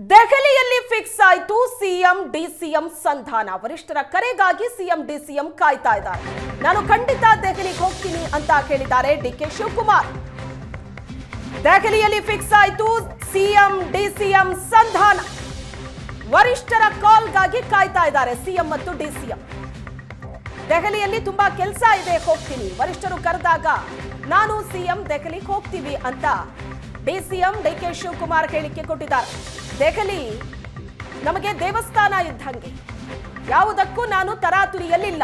ದೆಹಲಿಯಲ್ಲಿ ಫಿಕ್ಸ್ ಆಯಿತು CM DCM ಸಂಧಾನ. ವರಿಷ್ಠರ ಕರೆಗಾಗಿ ಸಿಎಂ ಡಿಸಿಎಂ ಕಾಯ್ತಾ ಇದ್ದಾರೆ. ನಾನು ಖಂಡಿತ ದೆಹಲಿಗೆ ಹೋಗ್ತೀನಿ ಅಂತ ಹೇಳಿದ್ದಾರೆ ಡಿಕೆ ಶಿವಕುಮಾರ್. ದೆಹಲಿಯಲ್ಲಿ ಫಿಕ್ಸ್ ಆಯಿತು ಸಿಎಂ ಡಿಸಿಎಂ ಸಂಧಾನ. ವರಿಷ್ಠರ ಕಾಲ್ಗಾಗಿ ಕಾಯ್ತಾ ಇದ್ದಾರೆ ಸಿಎಂ ಮತ್ತು ಡಿಸಿಎಂ. ದೆಹಲಿಯಲ್ಲಿ ತುಂಬಾ ಕೆಲಸ ಇದೆ, ಹೋಗ್ತೀನಿ, ವರಿಷ್ಠರು ಕರೆದಾಗ ನಾನು ಸಿಎಂ ದೆಹಲಿಗೆ ಹೋಗ್ತೀವಿ ಅಂತ ಡಿಸಿಎಂ ಡಿಕೆ ಶಿವಕುಮಾರ್ ಹೇಳಿಕೆ ಕೊಟ್ಟಿದ್ದಾರೆ. ದೆಹಲಿ ನಮಗೆ ದೇವಸ್ಥಾನ ಇದ್ದಂಗೆ, ಯಾವುದಕ್ಕೂ ನಾನು ತರಾತುರಿಯಲ್ಲಿಲ್ಲ.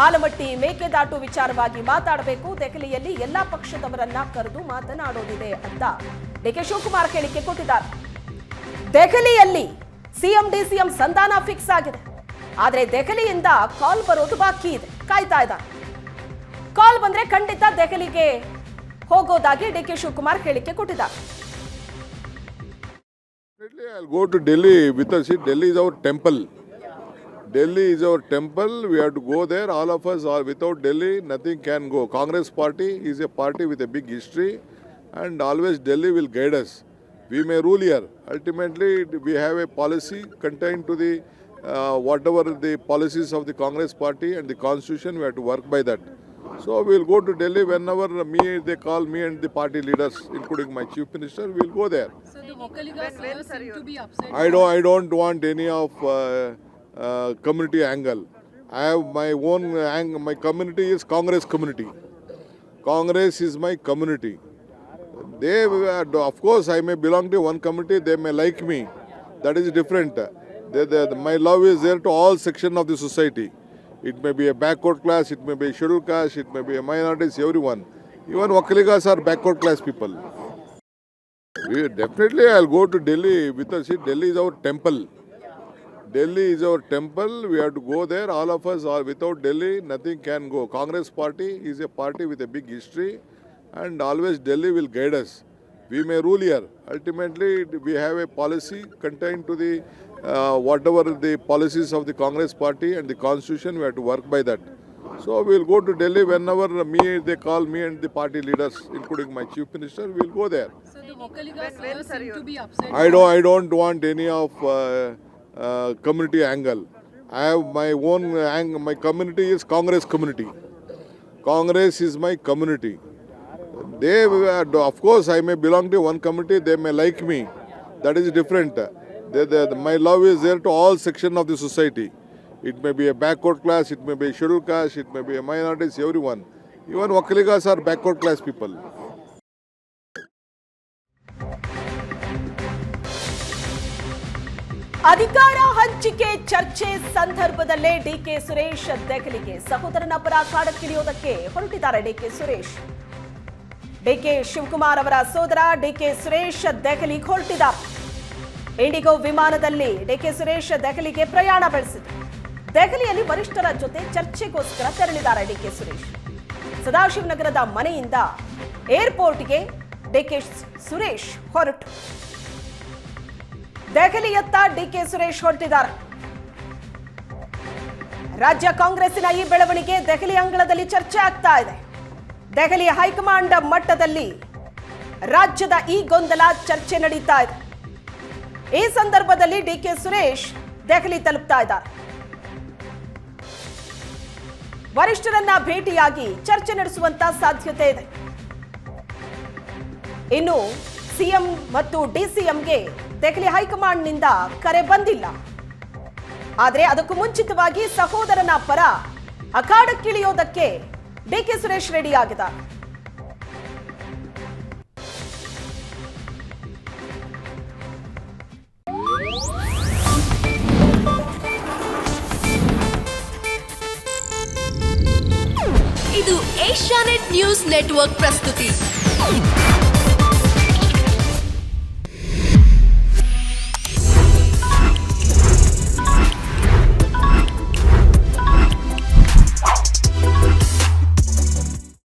ಆಲಮಟ್ಟಿ ಮೇಕೆದಾಟು ವಿಚಾರವಾಗಿ ಮಾತಾಡಬೇಕು, ದೆಹಲಿಯಲ್ಲಿ ಎಲ್ಲಾ ಪಕ್ಷದವರನ್ನ ಕರೆದು ಮಾತನಾಡೋದಿದೆ ಅಂತ ಡಿಕೆ ಶಿವಕುಮಾರ್ ಹೇಳಿಕೆ ಕೊಟ್ಟಿದ್ದಾರೆ. ದೆಹಲಿಯಲ್ಲಿ ಸಿಎಂ ಡಿಸಿಎಂ ಸಂಧಾನ ಫಿಕ್ಸ್ ಆಗಿದೆ, ಆದ್ರೆ ದೆಹಲಿಯಿಂದ ಕಾಲ್ ಬರೋದು ಬಾಕಿ ಇದೆ, ಕಾಯ್ತಾ ಇದ್ದಾರೆ. ಕಾಲ್ ಬಂದ್ರೆ ಖಂಡಿತ ದೆಹಲಿಗೆ ಹೋಗೋದಾಗಿ ಡಿಕೆ ಶಿವಕುಮಾರ್ ಹೇಳಿಕೆ ಕೊಟ್ಟಿದ್ದಾರೆ. I'll go to Delhi with us. Delhi is our temple. Delhi is our temple. We have to go there. All of us are without Delhi, nothing can go. Congress party is a party with a big history, and always Delhi will guide us. We may rule here. Ultimately, we have a policy contained to the whatever the policies of the Congress party and the constitution. We have to work by that. So we'll go to Delhi whenever they call me and the party leaders, including my chief minister. We'll go there. So the Vocaligas seem to be upset. I don't want any of community angle. I have my own angle. My community is Congress community. Congress is my community. They, of course, I may belong to one community. They may like me. That is different. My love is there to all sections of the society. It may be a backward class, it may be a scheduled caste, it may be a minorities, everyone. Even Vocaligas are backward class people. Definitely I'll go to Delhi with us. Delhi is our temple. Delhi is our temple. We have to go there. All of us are without Delhi, nothing can go. Congress party is a party with a big history, and always Delhi will guide us. We may rule here. Ultimately, we have a policy contained to the whatever the policies of the Congress party and the constitution. We have to work by that. So we'll go to Delhi whenever they call me and the party leaders, including my chief minister. We'll go there. So the Vocaligas seem to be upset. I don't want any of community angle. I have my own angle. My community is Congress community. Congress is my community. They, of course, I may belong to one community. They may like me. That is different. My love is there to all sections of the society. It may be a backward class, it may be a scheduled caste, it may be a minorities, everyone. Even Vocaligas are backward class people. ಅಧಿಕಾರ ಹಂಚಿಕೆ ಚರ್ಚೆ ಸಂದರ್ಭದಲ್ಲೇ DK Suresh ದೆಹಲಿಗೆ ಸಹೋದರನ ಪರ ಕಾಡಕ್ಕಿಳಿಯೋದಕ್ಕೆ ಹೊರಟಿದ್ದಾರೆ. DK Suresh, DK Shivakumar ಅವರ ಸೋದರ ಡಿಕೆ ಸುರೇಶ್ ದೆಹಲಿಗೆ ಹೊರಟಿದ್ದಾರೆ. ಇಂಡಿಗೋ ವಿಮಾನದಲ್ಲಿ ಡಿಕೆ ಸುರೇಶ್ ದೆಹಲಿಗೆ ಪ್ರಯಾಣ ಬೆಳೆಸಿದರು. ದೆಹಲಿಯಲ್ಲಿ ವರಿಷ್ಠರ ಜೊತೆ ಚರ್ಚೆಗೋಸ್ಕರ ತೆರಳಿದ್ದಾರೆ ಡಿಕೆ ಸುರೇಶ್. ಸದಾಶಿವನಗರದ ಮನೆಯಿಂದ ಏರ್ಪೋರ್ಟ್ಗೆ ಡಿಕೆ ಸುರೇಶ್ ಹೊರಟು ದೆಹಲಿಯತ್ತ ಡಿಕೆ ಸುರೇಶ್ ಹೊರಟಿದ್ದಾರೆ. ರಾಜ್ಯ ಕಾಂಗ್ರೆಸ್ಸಿನ ಈ ಬೆಳವಣಿಗೆ ದೆಹಲಿ ಅಂಗಳದಲ್ಲಿ ಚರ್ಚೆ ಆಗ್ತಾ ಇದೆ. ದೆಹಲಿ ಹೈಕಮಾಂಡ್ ಮಟ್ಟದಲ್ಲಿ ರಾಜ್ಯದ ಈ ಗೊಂದಲ ಚರ್ಚೆ ನಡೀತಾ ಇದೆ. ಈ ಸಂದರ್ಭದಲ್ಲಿ ಡಿಕೆ ಸುರೇಶ್ ದೆಹಲಿ ತಲುಪ್ತಾ ಇದ್ದಾರೆ. ವರಿಷ್ಠರನ್ನ ಭೇಟಿಯಾಗಿ ಚರ್ಚೆ ನಡೆಸುವಂತ ಸಾಧ್ಯತೆ ಇದೆ. ಇನ್ನು ಸಿಎಂ ಮತ್ತು ಡಿಸಿಎಂಗೆ ದೆಹಲಿ ಹೈಕಮಾಂಡ್ನಿಂದ ಕರೆ ಬಂದಿಲ್ಲ. ಆದರೆ ಅದಕ್ಕೂ ಮುಂಚಿತವಾಗಿ ಸಹೋದರನ ಪರ ಅಖಾಡಕ್ಕಿಳಿಯೋದಕ್ಕೆ ಡಿಕೆ ಸುರೇಶ್ ರೆಡಿ ಆಗಿದ್ದಾರೆ. ಇದು ಏಷ್ಯಾನೆಟ್ ನ್ಯೂಸ್ ನೆಟ್ವರ್ಕ್ ಪ್ರಸ್ತುತಿ.